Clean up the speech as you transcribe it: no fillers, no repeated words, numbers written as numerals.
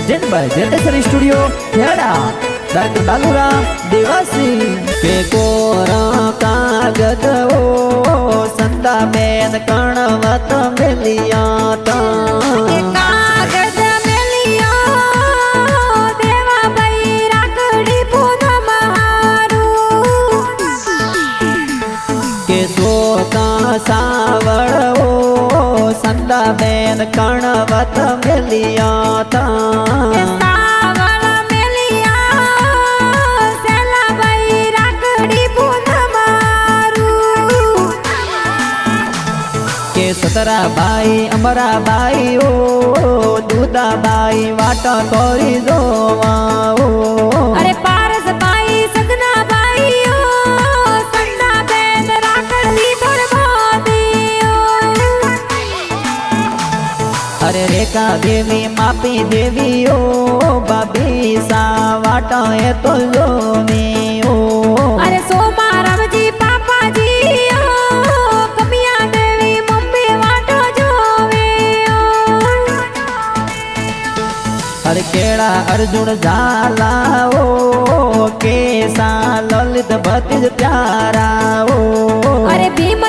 present by जेतेश्वरी studio हेड़ा director डालूरा Dewasi के कोरा कागज ओ संता बेन कणवत मिलिया ता कागज मिलिया देवा भाई राखड़ी पूनम हारू के सोता सावड़ ओ संता बेन कणवत मिलिया ता सतरा भाई अमरा भाई ओ दूधा भाई वाटा कोरी दोवा ओ अरे पारस भाई सगना भाई ओ संता बेन राखड़ी बरबादी ओ अरे रेखा देवी मापी देवी ओ बाबी सा वाटा है तो लो में ओ अरे सोमा रामजी पापा जी अरे केड़ा अर्जुन झाला ओ केसा ललित भतीज प्यारा ओ अरे भीम